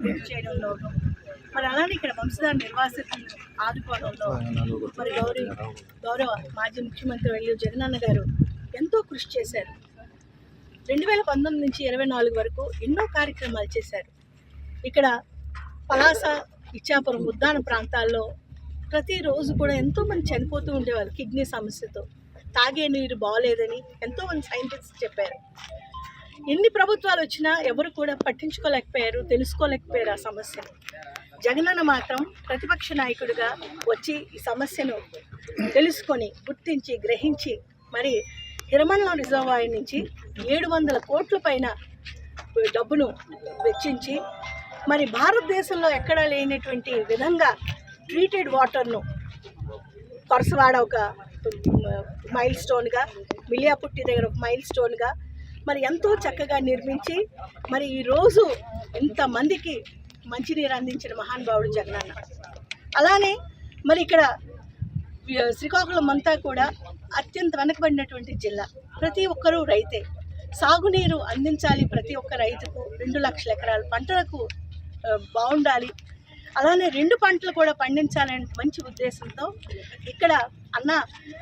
పూర్తి చేయడంలోనూ, మరి అలానే ఇక్కడ వంశధార నిర్వాసితులను ఆదుకోవడంలో మరి గౌరవ మాజీ ముఖ్యమంత్రి వైఎస్ జగనన్న గారు ఎంతో కృషి చేశారు. 2019 నుంచి 24 వరకు ఎన్నో కార్యక్రమాలు చేశారు. ఇక్కడ పలాస, ఇచ్చాపురం, ఉద్దాన ప్రాంతాల్లో ప్రతిరోజు కూడా ఎంతోమంది చనిపోతూ ఉండేవాళ్ళు కిడ్నీ సమస్యతో. తాగే నీరు బాగోలేదని ఎంతోమంది సైంటిస్ట్ చెప్పారు. ఎన్ని ప్రభుత్వాలు వచ్చినా ఎవరు కూడా పట్టించుకోలేకపోయారు, తెలుసుకోలేకపోయారు ఆ సమస్యను. జగనన్న మాత్రం ప్రతిపక్ష నాయకుడిగా వచ్చి ఈ సమస్యను తెలుసుకొని, గుర్తించి, గ్రహించి మరి హిరమండలం రిజర్వాయర్ నుంచి 700 కోట్ల పైన డబ్బును వెచ్చించి మరి భారతదేశంలో ఎక్కడా లేనటువంటి విధంగా ట్రీటెడ్ వాటర్ను పరసవాడ ఒక మైల్ స్టోన్గా, మిలియాపుట్టి దగ్గర ఒక మైల్ స్టోన్గా మరి ఎంతో చక్కగా నిర్మించి మరి ఈరోజు ఇంతమందికి మంచినీరు అందించిన మహానుభావుడు జగనన్న. అలానే మరి ఇక్కడ శ్రీకాకుళం అంతా కూడా అత్యంత వెనకబడినటువంటి జిల్లా. ప్రతి ఒక్కరూ రైతే. సాగునీరు అందించాలి ప్రతి ఒక్క రైతుకు. 2 లక్షల ఎకరాల పంటలకు బాగుండాలి. అలానే 2 పంటలు కూడా పండించాలనే మంచి ఉద్దేశంతో ఇక్కడ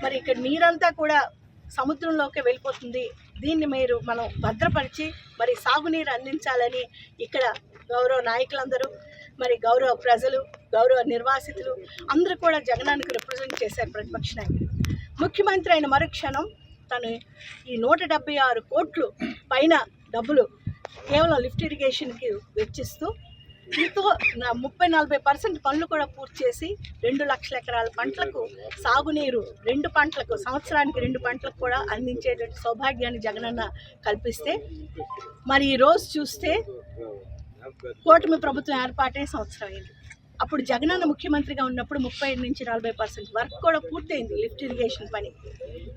మరి ఇక్కడ నీరంతా కూడా సముద్రంలోకి వెళ్ళిపోతుంది. దీన్ని మనం భద్రపరిచి మరి సాగునీరు అందించాలని ఇక్కడ గౌరవ నాయకులందరూ, మరి గౌరవ ప్రజలు, గౌరవ నిర్వాసితులు అందరూ కూడా జగనన్నకు రిప్రజెంట్ చేశారు. ప్రతిపక్ష నాయకులు ముఖ్యమంత్రి అయిన మరుక్షణం తను ఈ 176 కోట్లు పైన డబ్బులు కేవలం లిఫ్ట్ ఇరిగేషన్కి వెచ్చిస్తూ ఇంతో 30-40% పనులు కూడా పూర్తి చేసి 2 లక్షల ఎకరాల పంటలకు సాగునీరు, 2 పంటలకు, సంవత్సరానికి 2 పంటలకు కూడా అందించేటువంటి సౌభాగ్యాన్ని జగనన్న కల్పిస్తే మరి ఈరోజు చూస్తే కూటమి ప్రభుత్వం ఏర్పాటే సంవత్సరం అయింది. అప్పుడు జగనన్న ముఖ్యమంత్రిగా ఉన్నప్పుడు 35-40% వర్క్ కూడా పూర్తయింది లిఫ్ట్ ఇరిగేషన్ పని.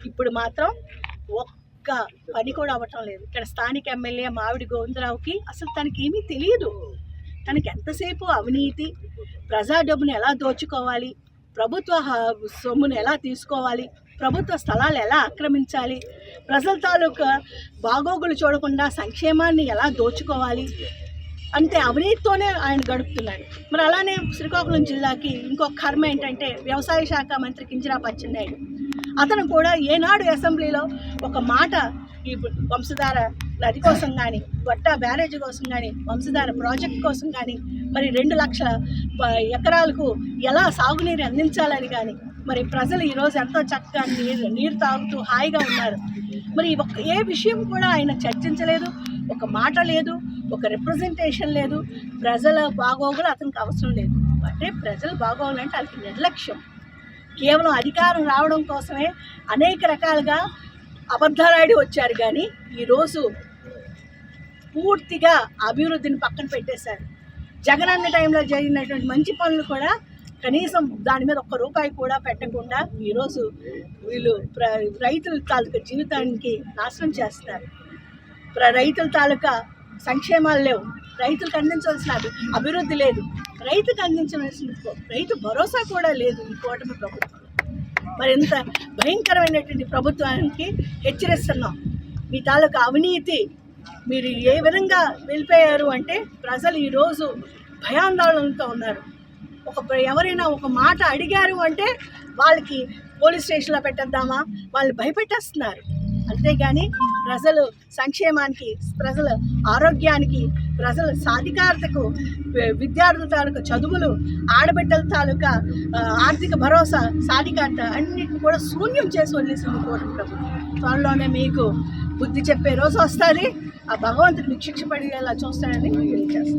ఇప్పుడు మాత్రం ఒక్క పని కూడా అవ్వటం లేదు. ఇక్కడ స్థానిక ఎమ్మెల్యే మావిడి గోవిందరావుకి అసలు తనకి ఏమీ తెలియదు. తనకి ఎంతసేపు అవినీతి, ప్రజా డబ్బును ఎలా దోచుకోవాలి, ప్రభుత్వ సొమ్మును ఎలా తీసుకోవాలి, ప్రభుత్వ స్థలాలు ఎలా ఆక్రమించాలి, ప్రజల తాలూకా బాగోగులు చూడకుండా సంక్షేమాన్ని ఎలా దోచుకోవాలి, అంతే అవినీతితోనే ఆయన గడుపుతున్నాడు. మరి అలానే శ్రీకాకుళం జిల్లాకి ఇంకొక కర్మ ఏంటంటే వ్యవసాయ శాఖ మంత్రి కింజరాపు అచ్చెన్నాయుడు. అతను కూడా ఏనాడు అసెంబ్లీలో ఒక మాట ఈ వంశధార నది కోసం కానీ, గొట్టా బ్యారేజ్ కోసం కానీ, వంశధార ప్రాజెక్ట్ కోసం కానీ, మరి 2 లక్షల ఎకరాలకు ఎలా సాగునీరు అందించాలని కానీ, మరి ప్రజలు ఈరోజు ఎంతో చక్కగా నీరు తాగుతూ హాయిగా ఉన్నారు. మరి ఏ విషయం కూడా ఆయన చర్చించలేదు, ఒక మాట లేదు, ఒక రిప్రజెంటేషన్ లేదు. ప్రజల బాగోగులు అతనికి అవసరం లేదు. అంటే ప్రజలు బాగోగులంటే వాళ్ళకి నిర్లక్ష్యం. కేవలం అధికారం రావడం కోసమే అనేక రకాలుగా అబద్ధాలాడి వచ్చారు. కానీ ఈరోజు పూర్తిగా అభివృద్ధిని పక్కన పెట్టేశారు. జగనన్న టైంలో జరిగినటువంటి మంచి పనులు కూడా కనీసం దాని మీద ఒక్క రూపాయి కూడా పెట్టకుండా ఈరోజు వీళ్ళు రైతుల తాలూకా జీవితానికి నాశనం చేస్తారు. రైతుల తాలూకా సంక్షేమాలు లేవు, రైతులకు అందించవలసిన అభివృద్ధి లేదు, రైతుకు అందించవలసిన రైతు భరోసా కూడా లేదు ఈ కూటమి ప్రభుత్వం. మరి ఇంత భయంకరమైనటువంటి ప్రభుత్వానికి హెచ్చరిస్తున్నాం. మీ తాలూకా అవినీతి మీరు ఏ విధంగా వెళ్ళిపోయారు అంటే ప్రజలు ఈరోజు భయాందోళనతో ఉన్నారు. ఎవరైనా ఒక మాట అడిగారు అంటే వాళ్ళకి పోలీస్ స్టేషన్లో పెట్టేద్దామా, వాళ్ళు భయపెట్టేస్తున్నారు. అంతేగాని ప్రజలు సంక్షేమానికి, ప్రజల ఆరోగ్యానికి, ప్రజల సాధికారతకు, విద్యార్థుల తాలూకా చదువులు, ఆడబిడ్డల తాలూకా ఆర్థిక భరోసా, సాధికారత అన్నిటిని కూడా శూన్యం చేసి వదిలేసింది కూటమి ప్రభుత్వం. త్వరలోనే మీకు బుద్ధి చెప్పే రోజు వస్తుంది. ఆ భగవంతుడు మీకు శిక్ష పడేలా చూస్తాడని తెలియజేస్తాను.